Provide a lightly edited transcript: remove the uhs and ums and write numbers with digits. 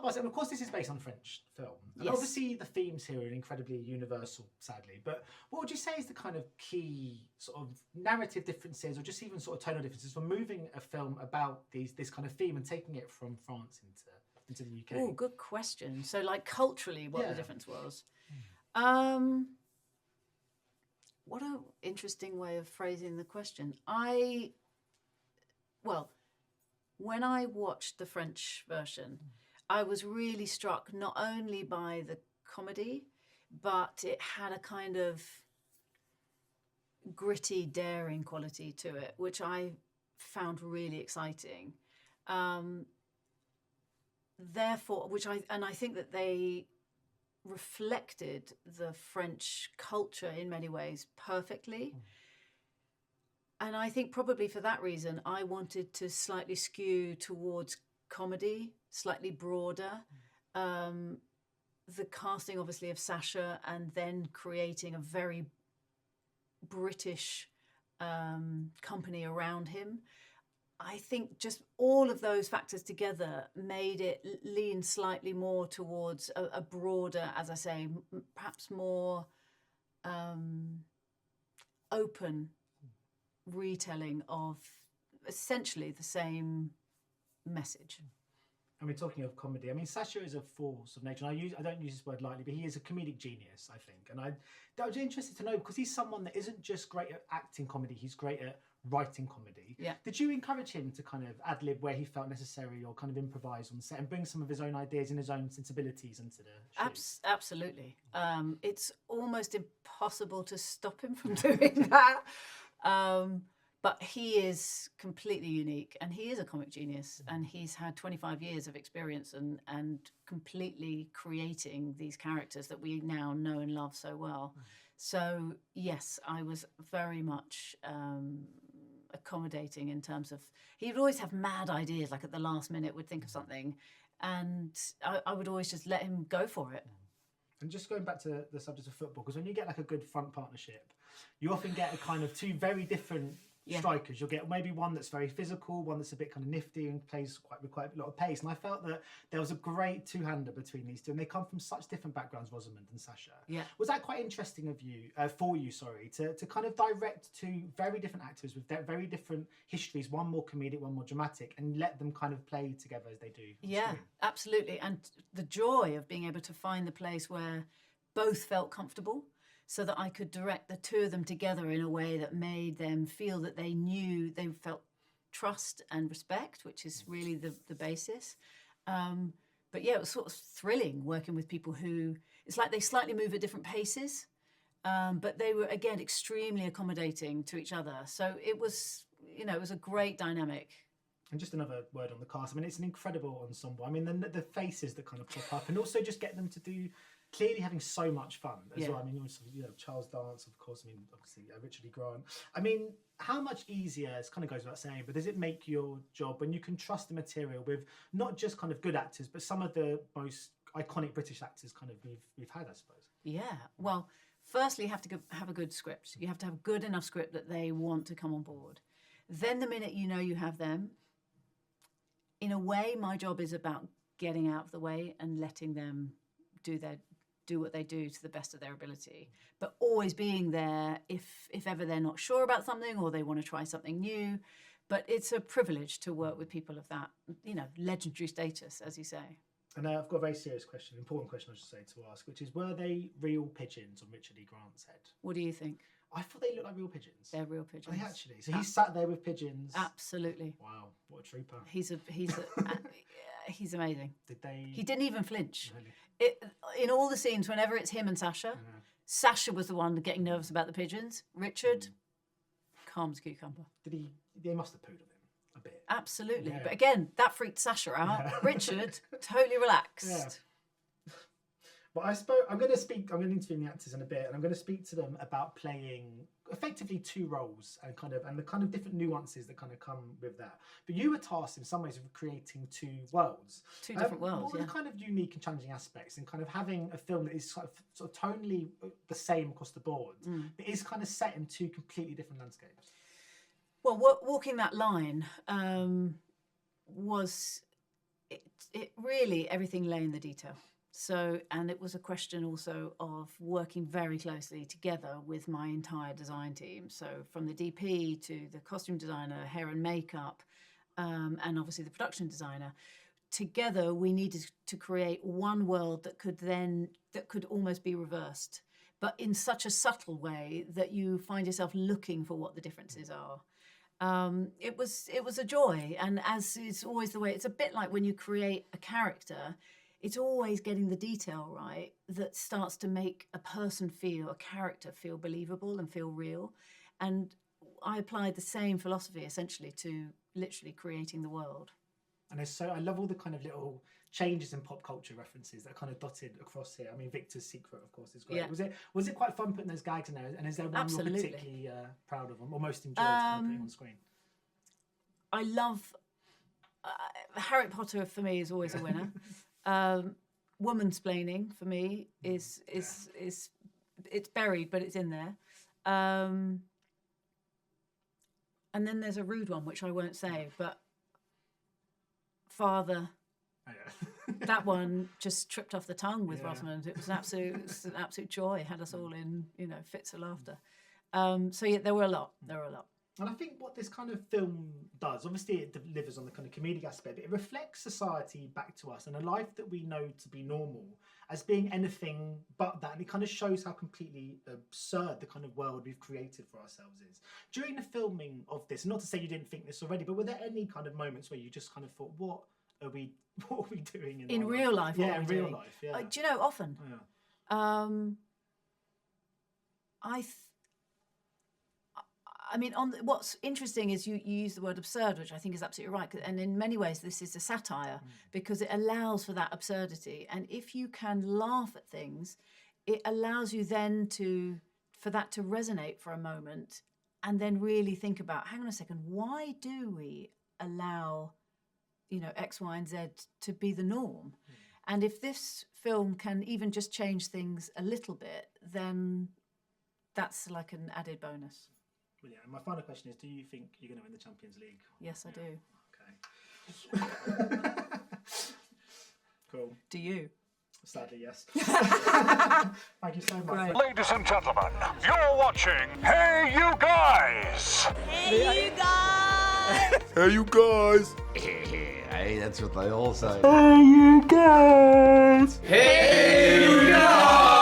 ask, and of course this is based on a French film, and Yes. obviously the themes here are incredibly universal, sadly, but what would you say is the kind of key sort of narrative differences, or just even sort of tonal differences for moving a film about this kind of theme and taking it from France into the UK? Oh, good question. So, like, culturally, what the difference was. What an interesting way of phrasing the question. Well, when I watched the French version, I was really struck not only by the comedy, but it had a kind of gritty, daring quality to it, which I found really exciting. Therefore, I think that they reflected the French culture in many ways perfectly. And I think probably for that reason, I wanted to slightly skew towards comedy, slightly broader. The casting, obviously, of Sacha, and then creating a very British company around him. I think just all of those factors together made it lean slightly more towards a broader, as I say, perhaps more open retelling of essentially the same message. I mean, talking of comedy, I mean, Sacha is a force of nature. And I don't use this word lightly, but he is a comedic genius, I think. And I was interested to know, because he's someone that isn't just great at acting comedy, he's great at writing comedy. Yeah. Did you encourage him to kind of ad-lib where he felt necessary, or kind of improvise on set and bring some of his own ideas and his own sensibilities into the shoot? Absolutely. It's almost impossible to stop him from doing that. But he is completely unique, and he is a comic genius, and he's had 25 years of experience and completely creating these characters that we now know and love so well. So yes, I was very much accommodating in terms of, he would always have mad ideas, like at the last minute would think of something, and I would always just let him go for it. And just going back to the subject of football, because when you get like a good front partnership, you often get a kind of two very different strikers. You'll get maybe one that's very physical, one that's a bit kind of nifty and plays with quite a lot of pace. And I felt that there was a great two-hander between these two, and they come from such different backgrounds, Rosamund and Sacha. Yeah. Was that quite interesting of you, for you, to kind of direct two very different actors with very different histories, one more comedic, one more dramatic, and let them kind of play together as they do? Yeah, absolutely. And the joy of being able to find the place where both felt comfortable, so that I could direct the two of them together in a way that made them feel that they felt trust and respect, which is really the basis. But yeah, it was sort of thrilling working with people who, it's like they slightly move at different paces, but they were, again, extremely accommodating to each other. So it was a great dynamic. And just another word on the cast. I mean, it's an incredible ensemble. I mean, the faces that kind of pop up, and also just get them to do, clearly having so much fun as well. I mean, also, Charles Dance, of course. I mean, obviously, Richard E. Grant. I mean, how much easier, it kind of goes without saying, but does it make your job when you can trust the material with not just kind of good actors, but some of the most iconic British actors kind of we've had, I suppose? Yeah. Well, firstly, you have to have a good script. You have to have a good enough script that they want to come on board. Then the minute you know you have them, in a way, my job is about getting out of the way and letting them do what they do to the best of their ability, but always being there if ever they're not sure about something or they want to try something new. But it's a privilege to work with people of that, legendary status, as you say. And I've got a very serious question, important question I should say to ask, which is, were they real pigeons on Richard E. Grant's head? What do you think? I thought they looked like real pigeons. They're real pigeons. Are they actually? So he sat there with pigeons. Absolutely. Wow, what a trooper. He's amazing. He didn't even flinch. Really? In all the scenes, whenever it's him and Sacha, Sacha was the one getting nervous about the pigeons. Richard, calm as a cucumber. They must have pooed on him a bit. Absolutely. Yeah. But again, that freaked Sacha out. Richard, totally relaxed. Yeah. But I'm going to interview the actors in a bit, and I'm going to speak to them about playing effectively two roles and the kind of different nuances that kind of come with that. But you were tasked in some ways with creating two worlds. Two different worlds, What were the kind of unique and challenging aspects in kind of having a film that is sort of tonally the same across the board, but is kind of set in two completely different landscapes? Well, walking that line was it really, everything lay in the detail. So, and it was a question also of working very closely together with my entire design team. So from the DP to the costume designer, hair and makeup, and obviously the production designer. Together, we needed to create one world that could almost be reversed, but in such a subtle way that you find yourself looking for what the differences are. It was a joy, and as is always the way, it's a bit like when you create a character. It's always getting the detail right that starts to make a character feel believable and feel real. And I applied the same philosophy essentially to literally creating the world. And I love all the kind of little changes in pop culture references that are kind of dotted across here. I mean, Victor's secret, of course, is great. Yeah. Was it quite fun putting those gags in there? And is there one you're particularly proud of or most enjoyed putting on screen? I love Harry Potter. For me, is always a winner. Womansplaining for me is it's buried, but it's in there. And then there's a rude one which I won't say, but father. Oh, yeah. That one just tripped off the tongue with Rosamund. It was an absolute joy. It had us all in fits of laughter. So yeah, there were a lot. And I think what this kind of film does, obviously it delivers on the kind of comedic aspect, but it reflects society back to us and a life that we know to be normal as being anything but that. And it kind of shows how completely absurd the kind of world we've created for ourselves is. During the filming of this, not to say you didn't think this already, but were there any kind of moments where you just kind of thought, what are we doing in real life? Yeah, in real life, yeah. Do you know, often. Yeah. I mean, what's interesting is you use the word absurd, which I think is absolutely right. And in many ways, this is a satire because it allows for that absurdity. And if you can laugh at things, it allows you then for that to resonate for a moment and then really think about, hang on a second, why do we allow, X, Y, and Z to be the norm? And if this film can even just change things a little bit, then that's like an added bonus. Brilliant. And my final question is, do you think you're going to win the Champions League? Yes, I do. Okay. Cool. Do you? Sadly, yes. Thank you so much. Great. Ladies and gentlemen, you're watching Hey You Guys! Hey You Guys! Hey You Guys! Hey, that's what they all say. Hey You Guys! Hey You Guys!